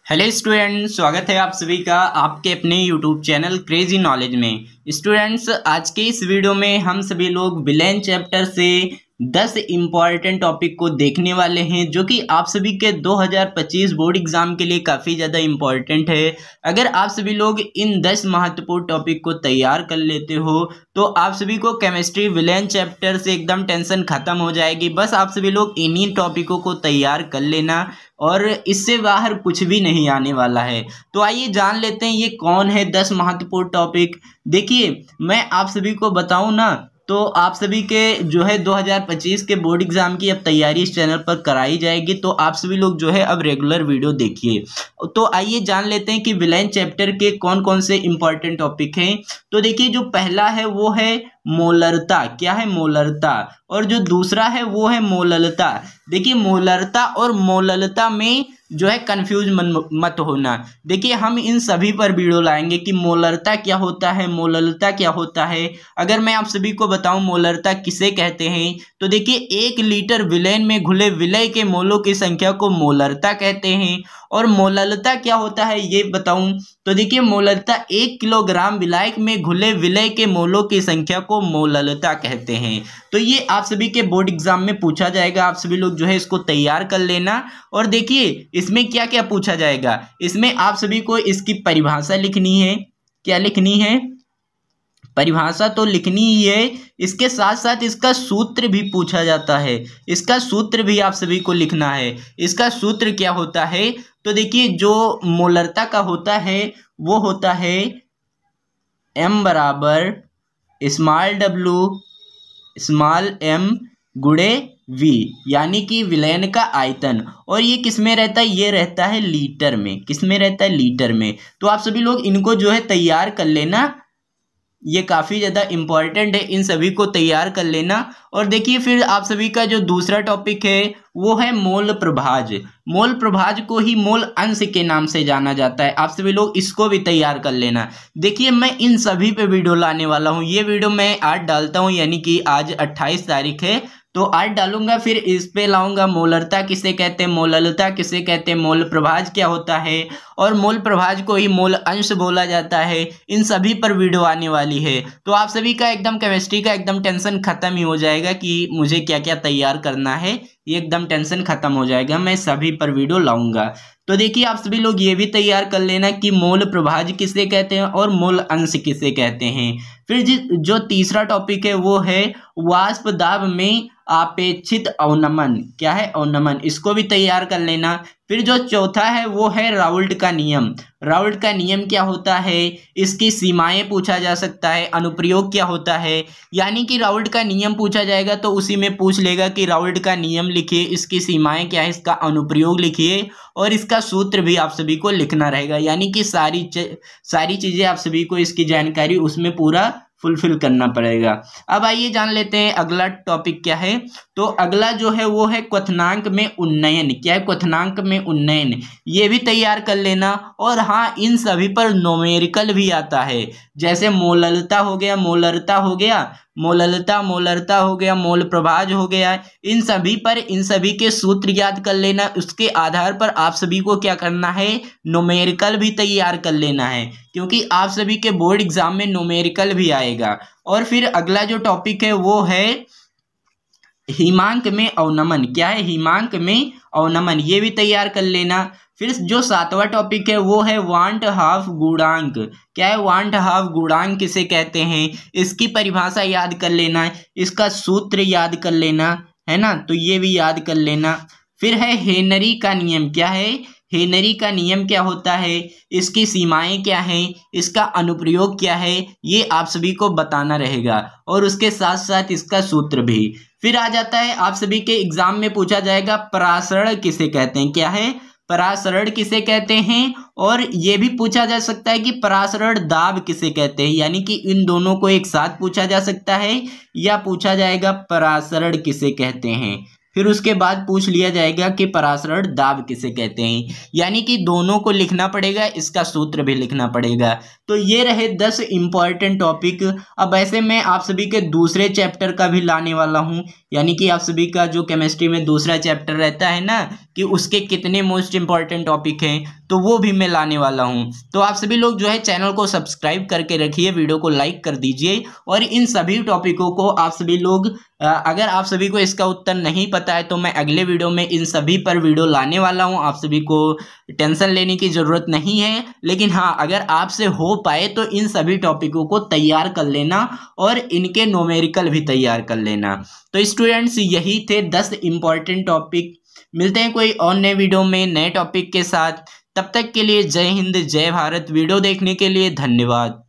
Hello student, स्वागत है आप सभी का आपके अपने यूट्यूब चैनल क्रेजी नॉलेज में। स्टूडेंट्स, आज के इस वीडियो में हम सभी लोग विलेन चैप्टर से 10 इम्पॉर्टेंट टॉपिक को देखने वाले हैं, जो कि आप सभी के 2025 बोर्ड एग्जाम के लिए काफ़ी ज़्यादा इम्पॉर्टेंट है। अगर आप सभी लोग इन 10 महत्वपूर्ण टॉपिक को तैयार कर लेते हो तो आप सभी को केमिस्ट्री विलेन चैप्टर से एकदम टेंशन खत्म हो जाएगी। बस आप सभी लोग इन्हीं टॉपिकों को तैयार कर लेना और इससे बाहर कुछ भी नहीं आने वाला है। तो आइए जान लेते हैं ये कौन है 10 महत्वपूर्ण टॉपिक। देखिए, मैं आप सभी को बताऊं ना, तो आप सभी के जो है 2025 के बोर्ड एग्जाम की अब तैयारी इस चैनल पर कराई जाएगी। तो आप सभी लोग जो है अब रेगुलर वीडियो देखिए। तो आइए जान लेते हैं कि विलेन चैप्टर के कौन कौन से इंपॉर्टेंट टॉपिक हैं। तो देखिए, जो पहला है वो है मोलरता। क्या है? मोलरता। और जो दूसरा है वो है मोललता। देखिए, मोलरता और मोललता में जो है कंफ्यूज मत होना। देखिए, हम इन सभी पर वीडियो लाएंगे कि मोलरता क्या होता है, मोललता क्या होता है। अगर मैं आप सभी को बताऊं मोलरता किसे कहते हैं, तो देखिए 1 लीटर विलेन में घुले विलय के मोलों की संख्या को मोलरता कहते हैं। और मोललता क्या होता है ये बताऊं, तो देखिए मोललता 1 किलोग्राम विलायक में घुले विलय के मोलों की संख्या को मोललता कहते हैं। तो ये आप सभी के बोर्ड एग्जाम में पूछा जाएगा। आप सभी लोग जो है इसको तैयार कर लेना। और देखिए इसमें क्या क्या पूछा जाएगा, इसमें आप सभी को इसकी परिभाषा लिखनी है। क्या लिखनी है? परिभाषा तो लिखनी ही है, इसके साथ साथ इसका सूत्र भी पूछा जाता है। इसका सूत्र भी आप सभी को लिखना है। इसका सूत्र क्या होता है, तो देखिए जो मोलरता का होता है वो होता है m बराबर स्मॉल w स्मॉल m गुणे v, यानी कि विलयन का आयतन। और ये किस में रहता है? ये रहता है लीटर में। किस में रहता है? लीटर में। तो आप सभी लोग इनको जो है तैयार कर लेना, ये काफ़ी ज़्यादा इम्पॉर्टेंट है, इन सभी को तैयार कर लेना। और देखिए फिर आप सभी का जो दूसरा टॉपिक है वो है मोल प्रभाज। मोल प्रभाज को ही मोल अंश के नाम से जाना जाता है। आप सभी लोग इसको भी तैयार कर लेना। देखिए, मैं इन सभी पे वीडियो लाने वाला हूँ। ये वीडियो मैं आज डालता हूँ, यानी कि आज 28 तारीख है, तो आज डालूंगा। फिर इस पे लाऊंगा मोलरता किसे कहते हैं, मोललता किसे कहते हैं, मोल प्रभाज क्या होता है, और मोल प्रभाज को ही मोल अंश बोला जाता है। इन सभी पर वीडियो आने वाली है। तो आप सभी का एकदम केमिस्ट्री का एकदम टेंशन खत्म ही हो जाएगा कि मुझे क्या क्या तैयार करना है। ये एकदम टेंशन खत्म हो जाएगा, मैं सभी पर वीडियो लाऊंगा। तो देखिए आप सभी लोग ये भी तैयार कर लेना कि मोल प्रभाज किसे कहते हैं और मोल अंश किसे कहते हैं। फिर जो तीसरा टॉपिक है वो है वाष्प दाब में अपेक्षित अवनमन। क्या है? अवनमन। इसको भी तैयार कर लेना। फिर जो चौथा है वो है राउल्ट का नियम। राउल्ट का नियम क्या होता है, इसकी सीमाएं पूछा जा सकता है। अनुप्रयोग क्या होता है, यानी कि राउल्ट का नियम पूछा जाएगा तो उसी में पूछ लेगा कि राउल्ट का नियम लिखिए, इसकी सीमाएं क्या है, इसका अनुप्रयोग लिखिए, और इसका सूत्र भी आप सभी को लिखना रहेगा। यानी कि सारी चीज़ें आप सभी को इसकी जानकारी उसमें पूरा फुलफिल करना पड़ेगा। अब आइए जान लेते हैं अगला टॉपिक क्या है। तो अगला जो है वो है क्वथनांक में उन्नयन। क्या है? क्वथनांक में उन्नयन। ये भी तैयार कर लेना। और हाँ, इन सभी पर न्यूमेरिकल भी आता है, जैसे मोललता हो गया, मोलरता हो गया, मोलरता हो गया, मोल प्रभाज हो गया। इन सभी के सूत्र याद कर लेना। उसके आधार पर आप सभी को क्या करना है, न्यूमेरिकल भी तैयार कर लेना है, क्योंकि आप सभी के बोर्ड एग्जाम में न्यूमेरिकल भी आएगा। और फिर अगला जो टॉपिक है वो है हिमांक में अवनमन। क्या है? हिमांक में अवनमन। ये भी तैयार कर लेना। फिर जो 7वां टॉपिक है वो है वांट हाफ गुणांक। क्या है? वांट हाफ गुणांक किसे कहते हैं, इसकी परिभाषा याद कर लेना, इसका सूत्र याद कर लेना, है ना, तो ये भी याद कर लेना। फिर है हेनरी का नियम। क्या है? हेनरी का नियम क्या होता है, इसकी सीमाएं क्या हैं, इसका अनुप्रयोग क्या है, ये आप सभी को बताना रहेगा, और उसके साथ साथ इसका सूत्र भी। फिर आ जाता है आप सभी के एग्जाम में पूछा जाएगा परासरण किसे कहते हैं। क्या है? परासरण किसे कहते हैं। और ये भी पूछा जा सकता है कि परासरण दाब किसे कहते हैं, यानी कि इन दोनों को एक साथ पूछा जा सकता है, या पूछा जाएगा परासरण किसे कहते हैं। फिर उसके बाद पूछ लिया जाएगा कि परासरण दाब किसे कहते हैं, यानी कि दोनों को लिखना पड़ेगा, इसका सूत्र भी लिखना पड़ेगा। तो ये रहे 10 इम्पॉर्टेंट टॉपिक। अब ऐसे मैं आप सभी के दूसरे चैप्टर का भी लाने वाला हूँ, यानी कि आप सभी का जो केमिस्ट्री में दूसरा चैप्टर रहता है ना, कि उसके कितने मोस्ट इम्पॉर्टेंट टॉपिक हैं, तो वो भी मैं लाने वाला हूँ। तो आप सभी लोग जो है चैनल को सब्सक्राइब करके रखिए, वीडियो को लाइक कर दीजिए। और इन सभी टॉपिकों को आप सभी लोग अगर आप सभी को इसका उत्तर नहीं पता है तो मैं अगले वीडियो में इन सभी पर वीडियो लाने वाला हूं। आप सभी को टेंशन लेने की ज़रूरत नहीं है, लेकिन हाँ, अगर आपसे हो पाए तो इन सभी टॉपिकों को तैयार कर लेना और इनके न्यूमेरिकल भी तैयार कर लेना। तो स्टूडेंट्स, यही थे 10 इंपॉर्टेंट टॉपिक। मिलते हैं कोई और नए वीडियो में नए टॉपिक के साथ। तब तक के लिए जय हिंद, जय भारत। वीडियो देखने के लिए धन्यवाद।